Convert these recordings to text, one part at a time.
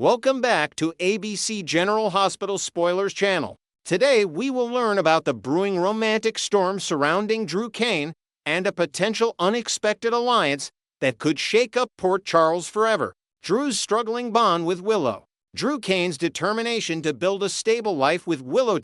Welcome back to ABC General Hospital Spoilers Channel. Today, we will learn about the brewing romantic storm surrounding Drew Kane and a potential unexpected alliance that could shake up Port Charles forever. Drew's struggling bond with Willow. Drew Kane's determination to build a stable life with Willow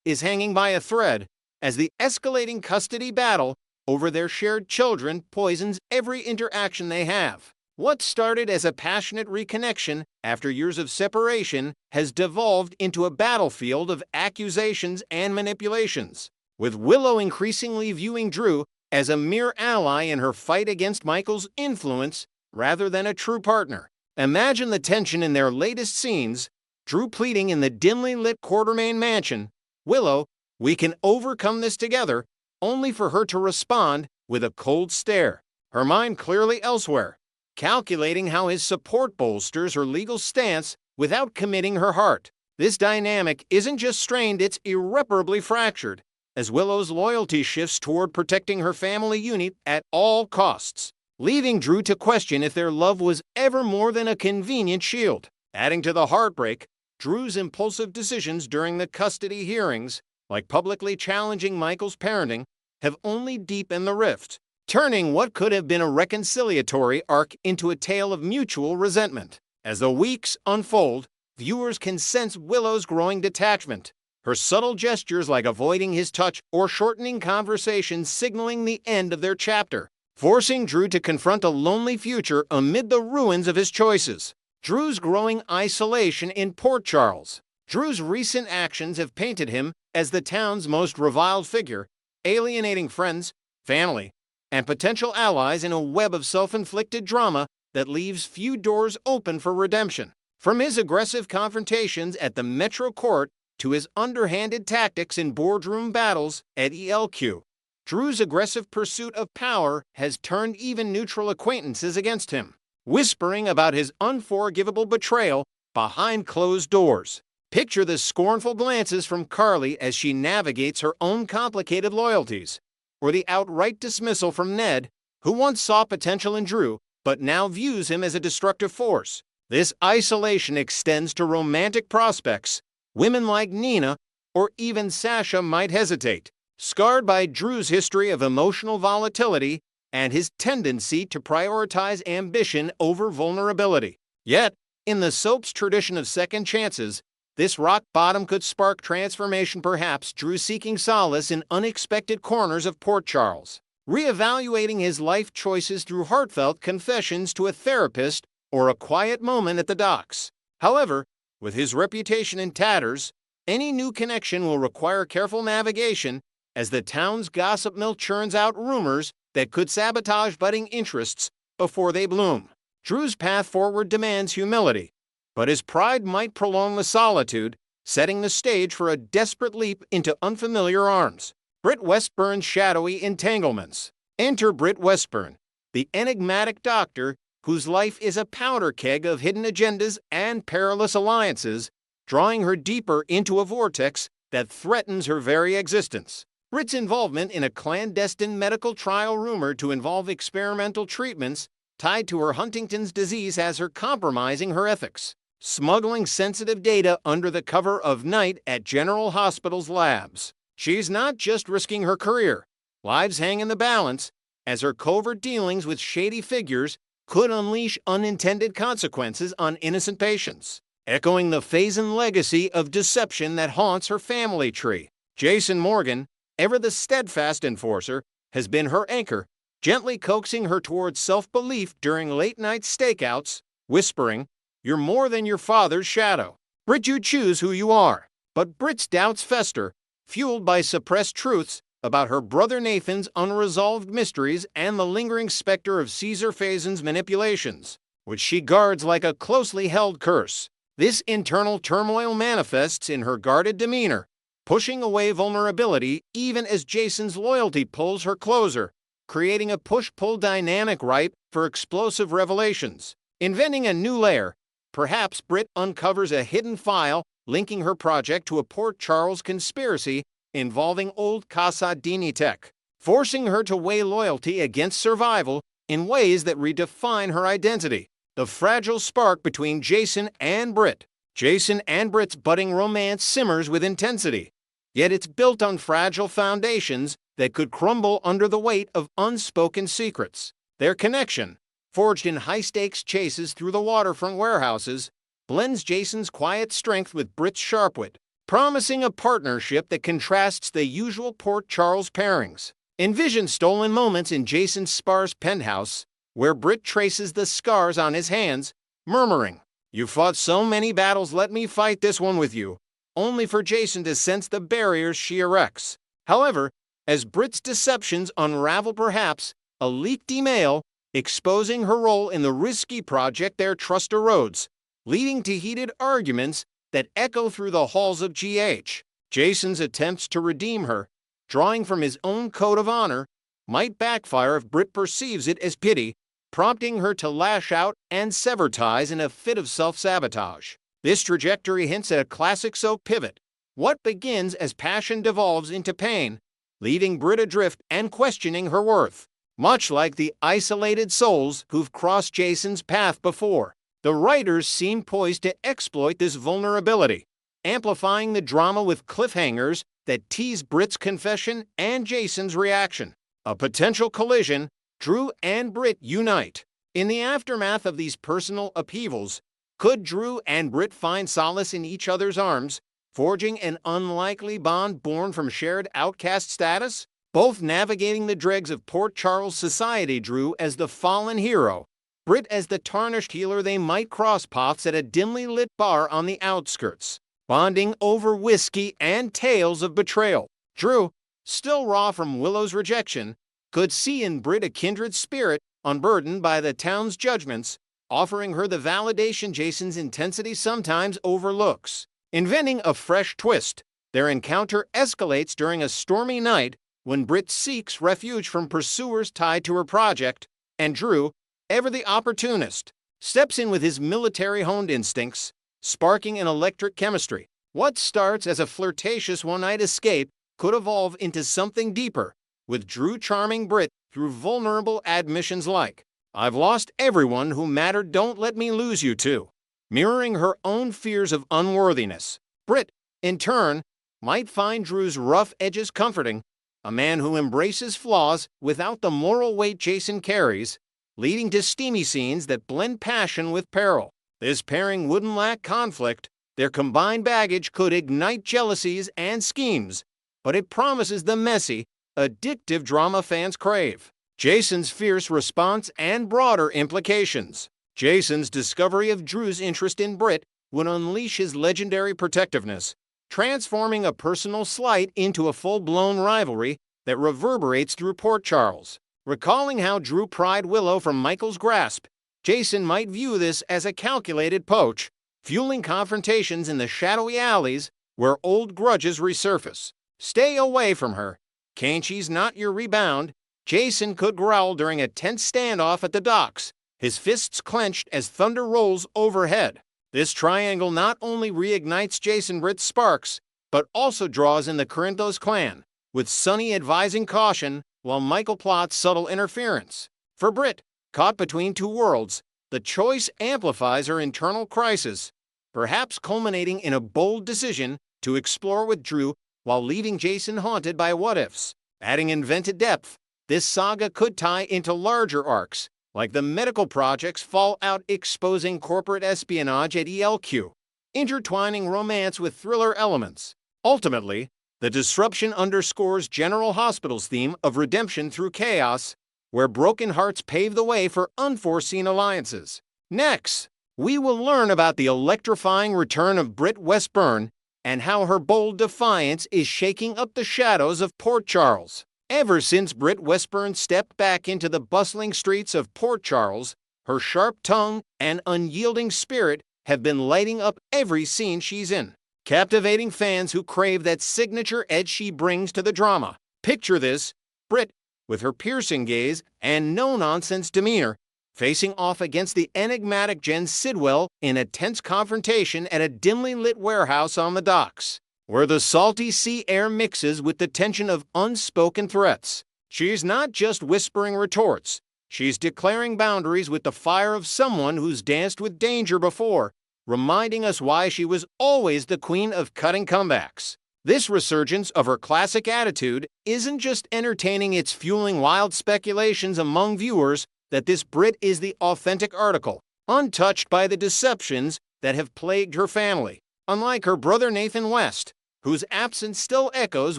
is hanging by a thread as the escalating custody battle over their shared children poisons every interaction they have. What started as a passionate reconnection after years of separation has devolved into a battlefield of accusations and manipulations, with Willow increasingly viewing Drew as a mere ally in her fight against Michael's influence rather than a true partner. Imagine the tension in their latest scenes, Drew pleading in the dimly lit Quartermain mansion, "Willow, we can overcome this together," only for her to respond with a cold stare, her mind clearly elsewhere, calculating how his support bolsters her legal stance without committing her heart. This dynamic isn't just strained, it's irreparably fractured, as Willow's loyalty shifts toward protecting her family unit at all costs, leaving Drew to question if their love was ever more than a convenient shield. Adding to the heartbreak, Drew's impulsive decisions during the custody hearings, like publicly challenging Michael's parenting, have only deepened the rift, turning what could have been a reconciliatory arc into a tale of mutual resentment. As the weeks unfold, viewers can sense Willow's growing detachment, her subtle gestures like avoiding his touch or shortening conversations signaling the end of their chapter, forcing Drew to confront a lonely future amid the ruins of his choices. Drew's growing isolation in Port Charles. Drew's recent actions have painted him as the town's most reviled figure, alienating friends, family, and potential allies in a web of self-inflicted drama that leaves few doors open for redemption. From his aggressive confrontations at the Metro Court to his underhanded tactics in boardroom battles at ELQ, Drew's aggressive pursuit of power has turned even neutral acquaintances against him, whispering about his unforgivable betrayal behind closed doors. Picture the scornful glances from Carly as she navigates her own complicated loyalties, or the outright dismissal from Ned, who once saw potential in Drew, but now views him as a destructive force. This isolation extends to romantic prospects. Women like Nina, or even Sasha, might hesitate, scarred by Drew's history of emotional volatility and his tendency to prioritize ambition over vulnerability. Yet, in the soap's tradition of second chances, this rock bottom could spark transformation, perhaps Drew seeking solace in unexpected corners of Port Charles, reevaluating his life choices through heartfelt confessions to a therapist or a quiet moment at the docks. However, with his reputation in tatters, any new connection will require careful navigation as the town's gossip mill churns out rumors that could sabotage budding interests before they bloom. Drew's path forward demands humility, but his pride might prolong the solitude, setting the stage for a desperate leap into unfamiliar arms. Britt Westburn's shadowy entanglements. Enter Britt Westburn, the enigmatic doctor whose life is a powder keg of hidden agendas and perilous alliances, drawing her deeper into a vortex that threatens her very existence. Britt's involvement in a clandestine medical trial rumored to involve experimental treatments tied to her Huntington's disease has her compromising her ethics, smuggling sensitive data under the cover of night at General Hospital's labs. She's not just risking her career. Lives hang in the balance, as her covert dealings with shady figures could unleash unintended consequences on innocent patients, echoing the Faison legacy of deception that haunts her family tree. Jason Morgan, ever the steadfast enforcer, has been her anchor, gently coaxing her towards self-belief during late-night stakeouts, whispering, "You're more than your father's shadow. Britt, you choose who you are." But Britt's doubts fester, fueled by suppressed truths about her brother Nathan's unresolved mysteries and the lingering specter of Caesar Faison's manipulations, which she guards like a closely held curse. This internal turmoil manifests in her guarded demeanor, pushing away vulnerability even as Jason's loyalty pulls her closer, creating a push-pull dynamic ripe for explosive revelations. Inventing a new layer, perhaps Britt uncovers a hidden file linking her project to a Port Charles conspiracy involving old Casa Dini tech, forcing her to weigh loyalty against survival in ways that redefine her identity. the fragile spark between Jason and Britt. Jason and Britt's budding romance simmers with intensity, yet it's built on fragile foundations that could crumble under the weight of unspoken secrets. Their connection, forged in high-stakes chases through the waterfront warehouses, blends Jason's quiet strength with Britt's sharp wit, promising a partnership that contrasts the usual Port Charles pairings. Envision stolen moments in Jason's sparse penthouse, where Britt traces the scars on his hands, murmuring, "You fought so many battles, let me fight this one with you," only for Jason to sense the barriers she erects. However, as Britt's deceptions unravel, perhaps a leaked email exposing her role in the risky project, their trust erodes, leading to heated arguments that echo through the halls of GH. Jason's attempts to redeem her, drawing from his own code of honor, might backfire if Britt perceives it as pity, prompting her to lash out and sever ties in a fit of self-sabotage. This trajectory hints at a classic soap pivot. What begins as passion devolves into pain, leaving Britt adrift and questioning her worth. Much like the isolated souls who've crossed Jason's path before, the writers seem poised to exploit this vulnerability, amplifying the drama with cliffhangers that tease Britt's confession and Jason's reaction. A potential collision, Drew and Britt unite. In the aftermath of these personal upheavals, could Drew and Britt find solace in each other's arms, forging an unlikely bond born from shared outcast status? Both navigating the dregs of Port Charles society, Drew as the fallen hero, Britt as the tarnished healer, they might cross paths at a dimly lit bar on the outskirts, bonding over whiskey and tales of betrayal. Drew, still raw from Willow's rejection, could see in Britt a kindred spirit unburdened by the town's judgments, offering her the validation Jason's intensity sometimes overlooks. Inventing a fresh twist, their encounter escalates during a stormy night when Britt seeks refuge from pursuers tied to her project, and Drew, ever the opportunist, steps in with his military-honed instincts, sparking an electric chemistry. What starts as a flirtatious one-night escape could evolve into something deeper, with Drew charming Britt through vulnerable admissions like, "I've lost everyone who mattered, don't let me lose you too," mirroring her own fears of unworthiness. Britt, in turn, might find Drew's rough edges comforting, a man who embraces flaws without the moral weight Jason carries, leading to steamy scenes that blend passion with peril. This pairing wouldn't lack conflict. Their combined baggage could ignite jealousies and schemes, but it promises the messy, addictive drama fans crave. Jason's fierce response and broader implications. Jason's discovery of Drew's interest in Britt would unleash his legendary protectiveness, transforming a personal slight into a full-blown rivalry that reverberates through Port Charles. Recalling how Drew pried Willow from Michael's grasp, Jason might view this as a calculated poach, fueling confrontations in the shadowy alleys where old grudges resurface. "Stay away from her. Can't she's not your rebound," Jason could growl during a tense standoff at the docks, his fists clenched as thunder rolls overhead. This triangle not only reignites Jason Britt's sparks, but also draws in the Corinthos clan, with Sonny advising caution while Michael plots subtle interference. For Britt, caught between two worlds, the choice amplifies her internal crisis, perhaps culminating in a bold decision to explore with Drew while leaving Jason haunted by what-ifs. Adding invented depth, this saga could tie into larger arcs, like the medical project's fallout exposing corporate espionage at ELQ, intertwining romance with thriller elements. Ultimately, the disruption underscores General Hospital's theme of redemption through chaos, where broken hearts pave the way for unforeseen alliances. Next, we will learn about the electrifying return of Britt Westburn and how her bold defiance is shaking up the shadows of Port Charles. Ever since Britt Westburn stepped back into the bustling streets of Port Charles, her sharp tongue and unyielding spirit have been lighting up every scene she's in, captivating fans who crave that signature edge she brings to the drama. Picture this, Britt, with her piercing gaze and no-nonsense demeanor, facing off against the enigmatic Jen Sidwell in a tense confrontation at a dimly lit warehouse on the docks, where the salty sea air mixes with the tension of unspoken threats. She's not just whispering retorts, She's declaring boundaries with the fire of someone who's danced with danger before, reminding us why she was always the queen of cutting comebacks. This resurgence of her classic attitude isn't just entertaining, it's fueling wild speculations among viewers that this Britt is the authentic article, untouched by the deceptions that have plagued her family. Unlike her brother Nathan West, whose absence still echoes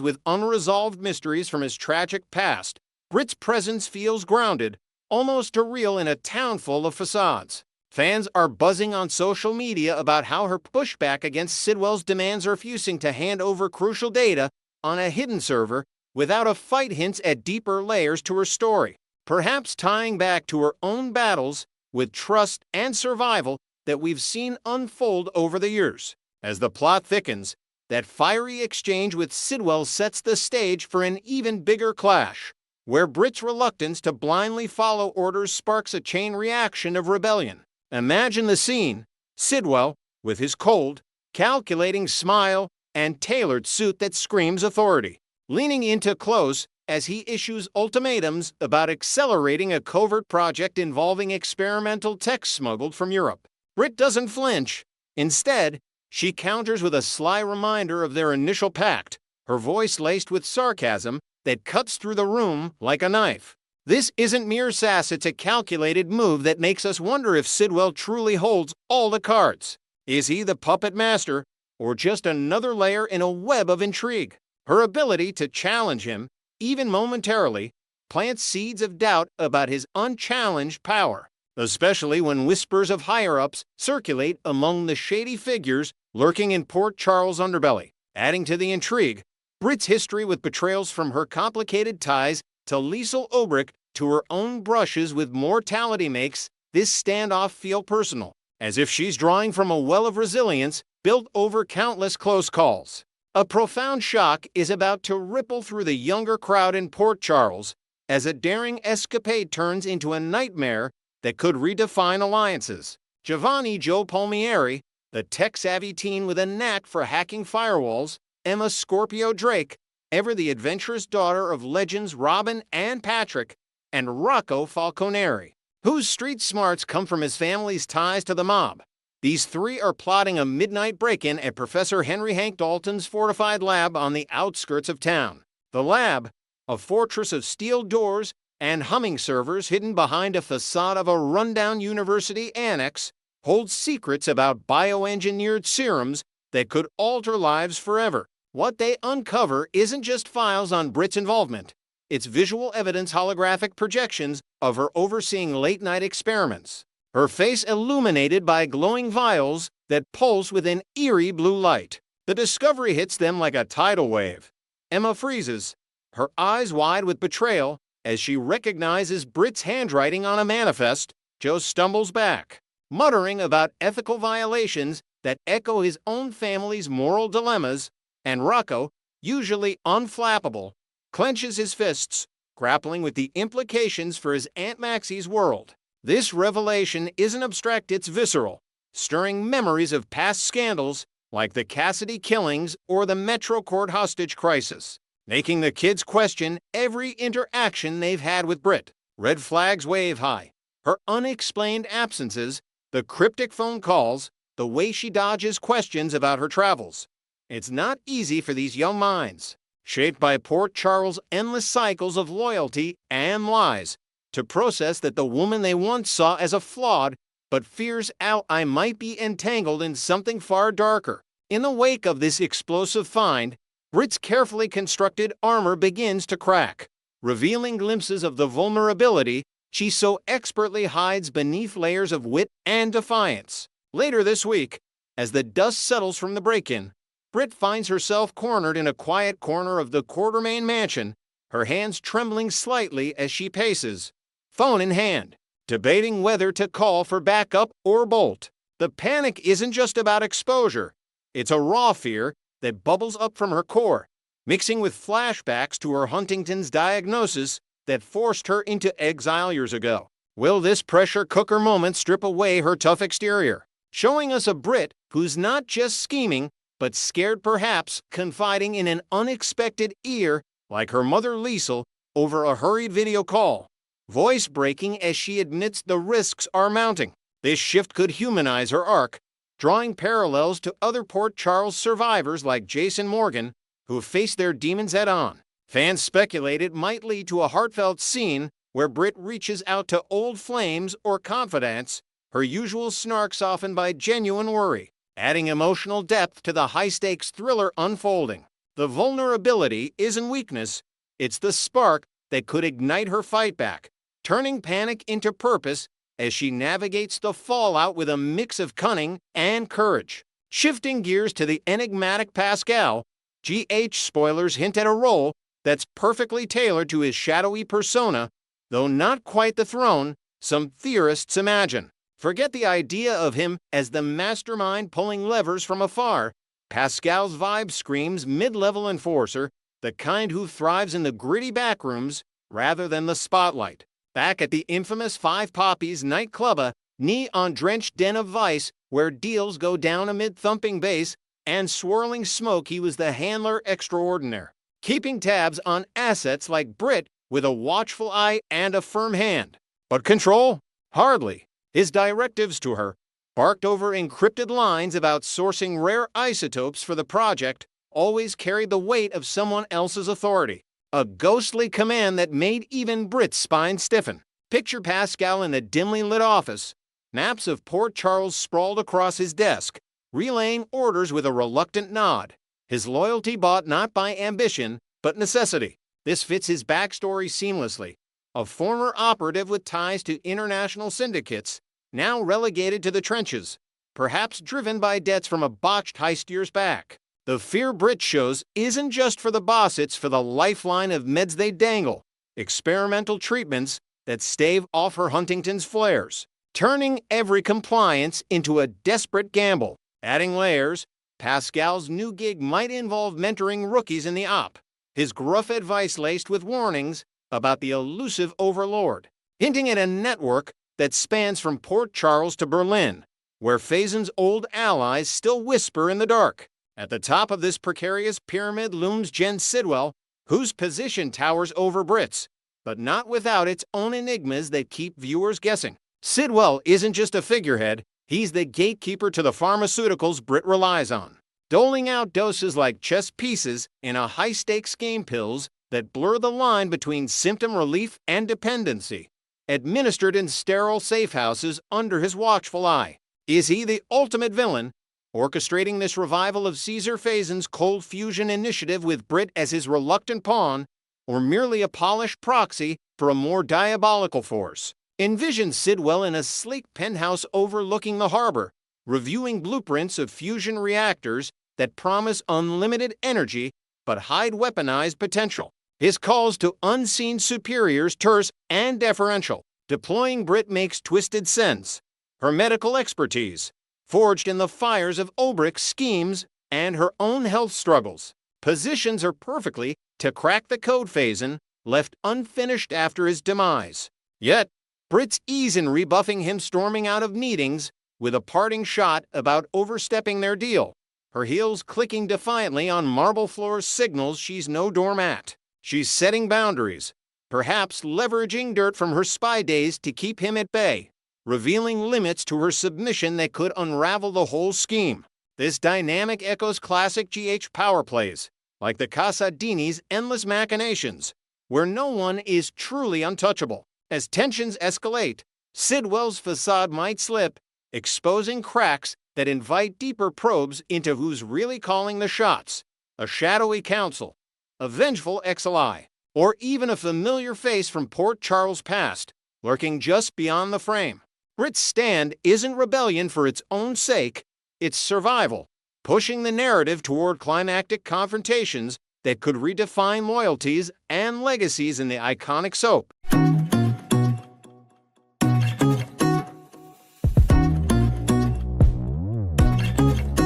with unresolved mysteries from his tragic past, Britt's presence feels grounded, almost surreal in a town full of facades. Fans are buzzing on social media about how her pushback against Sidwell's demands, refusing to hand over crucial data on a hidden server without a fight, hints at deeper layers to her story, perhaps tying back to her own battles with trust and survival that we've seen unfold over the years. As the plot thickens, that fiery exchange with Sidwell sets the stage for an even bigger clash, where Britt's reluctance to blindly follow orders sparks a chain reaction of rebellion. Imagine the scene: Sidwell, with his cold, calculating smile and tailored suit that screams authority, leaning into close as he issues ultimatums about accelerating a covert project involving experimental tech smuggled from Europe. Britt doesn't flinch. Instead, she counters with a sly reminder of their initial pact, her voice laced with sarcasm that cuts through the room like a knife. This isn't mere sass, it's a calculated move that makes us wonder if Sidwell truly holds all the cards. Is he the puppet master, or just another layer in a web of intrigue? Her ability to challenge him, even momentarily, plants seeds of doubt about his unchallenged power, especially when whispers of higher-ups circulate among the shady figures lurking in Port Charles' underbelly. Adding to the intrigue, Britt's history with betrayals, from her complicated ties to Liesl Obrick to her own brushes with mortality, makes this standoff feel personal, as if she's drawing from a well of resilience built over countless close calls. A profound shock is about to ripple through the younger crowd in Port Charles as a daring escapade turns into a nightmare that could redefine alliances. Giovanni Joe Palmieri, the tech-savvy teen with a knack for hacking firewalls, Emma Scorpio Drake, ever the adventurous daughter of legends Robin and Patrick, and Rocco Falconeri, whose street smarts come from his family's ties to the mob. These three are plotting a midnight break-in at Professor Henry Hank Dalton's fortified lab on the outskirts of town. The lab, a fortress of steel doors and humming servers hidden behind a facade of a rundown university annex, holds secrets about bioengineered serums that could alter lives forever. What they uncover isn't just files on Britt's involvement. It's visual evidence, holographic projections of her overseeing late-night experiments, her face illuminated by glowing vials that pulse with an eerie blue light. The discovery hits them like a tidal wave. Emma freezes, her eyes wide with betrayal, as she recognizes Britt's handwriting on a manifest. Joe stumbles back, muttering about ethical violations that echo his own family's moral dilemmas, and Rocco, usually unflappable, clenches his fists, grappling with the implications for his Aunt Maxie's world. This revelation isn't abstract, it's visceral, stirring memories of past scandals like the Cassidy killings or the Metro Court hostage crisis, making the kids question every interaction they've had with Britt. Red flags wave high. Her unexplained absences, the cryptic phone calls, the way she dodges questions about her travels. It's not easy for these young minds, shaped by Port Charles' endless cycles of loyalty and lies, to process that the woman they once saw as a flawed but fears ally might be entangled in something far darker. In the wake of this explosive find, Britt's carefully constructed armor begins to crack, revealing glimpses of the vulnerability she so expertly hides beneath layers of wit and defiance. Later this week, as the dust settles from the break-in, Britt finds herself cornered in a quiet corner of the Quartermain mansion, her hands trembling slightly as she paces, phone in hand, debating whether to call for backup or bolt. The panic isn't just about exposure. It's a raw fear that bubbles up from her core, mixing with flashbacks to her Huntington's diagnosis that forced her into exile years ago. Will this pressure cooker moment strip away her tough exterior, showing us a Britt who's not just scheming, but scared, perhaps confiding in an unexpected ear like her mother Liesl over a hurried video call? voice breaking as she admits the risks are mounting. This shift could humanize her arc, drawing parallels to other Port Charles survivors like Jason Morgan, who faced their demons head-on. Fans speculate it might lead to a heartfelt scene where Britt reaches out to old flames or confidants, her usual snark softened by genuine worry, adding emotional depth to the high-stakes thriller unfolding. The vulnerability isn't weakness, it's the spark that could ignite her fight back, turning panic into purpose as she navigates the fallout with a mix of cunning and courage. Shifting gears to the enigmatic Pascal, GH spoilers hint at a role that's perfectly tailored to his shadowy persona, though not quite the throne some theorists imagine. Forget the idea of him as the mastermind pulling levers from afar. Pascal's vibe screams mid-level enforcer, the kind who thrives in the gritty backrooms rather than the spotlight. Back at the infamous Five Poppies nightclub, a neon-drenched den of vice where deals go down amid thumping bass and swirling smoke, he was the handler extraordinaire, keeping tabs on assets like Britt with a watchful eye and a firm hand. But control? Hardly. His directives to her, barked over encrypted lines about sourcing rare isotopes for the project, always carried the weight of someone else's authority. A ghostly command that made even Britt's spine stiffen. Picture Pascal in a dimly lit office, maps of Port Charles sprawled across his desk, relaying orders with a reluctant nod. His loyalty bought not by ambition, but necessity. This fits his backstory seamlessly. A former operative with ties to international syndicates, now relegated to the trenches, perhaps driven by debts from a botched heist years back. The fear Britt shows isn't just for the boss, it's for the lifeline of meds they dangle, experimental treatments that stave off her Huntington's flares, turning every compliance into a desperate gamble. Adding layers, Pascal's new gig might involve mentoring rookies in the op, his gruff advice laced with warnings about the elusive overlord, hinting at a network that spans from Port Charles to Berlin, where Faison's old allies still whisper in the dark. At the top of this precarious pyramid looms Jen Sidwell, whose position towers over Britt's, but not without its own enigmas that keep viewers guessing. Sidwell isn't just a figurehead, he's the gatekeeper to the pharmaceuticals Britt relies on, doling out doses like chess pieces in a high-stakes game, pills that blur the line between symptom relief and dependency, administered in sterile safe houses under his watchful eye. Is he the ultimate villain, orchestrating this revival of Caesar Faison's cold fusion initiative with Britt as his reluctant pawn, or merely a polished proxy for a more diabolical force? Envision Sidwell in a sleek penthouse overlooking the harbor, reviewing blueprints of fusion reactors that promise unlimited energy but hide weaponized potential. His calls to unseen superiors terse and deferential. Deploying Britt makes twisted sense. Her medical expertise, forged in the fires of Ulbricht's schemes and her own health struggles, positions her perfectly to crack the code Faison left unfinished after his demise. Yet, Britt's ease in rebuffing him storming out of meetings with a parting shot about overstepping their deal, her heels clicking defiantly on marble floors signals she's no doormat. She's setting boundaries, perhaps leveraging dirt from her spy days to keep him at bay, revealing limits to her submission that could unravel the whole scheme. This dynamic echoes classic GH power plays, like the Casadini's endless machinations, where no one is truly untouchable. As tensions escalate, Sidwell's facade might slip, exposing cracks that invite deeper probes into who's really calling the shots. A shadowy council, a vengeful XLI, or even a familiar face from Port Charles' past, lurking just beyond the frame. Britt's stand isn't rebellion for its own sake, it's survival, pushing the narrative toward climactic confrontations that could redefine loyalties and legacies in the iconic soap.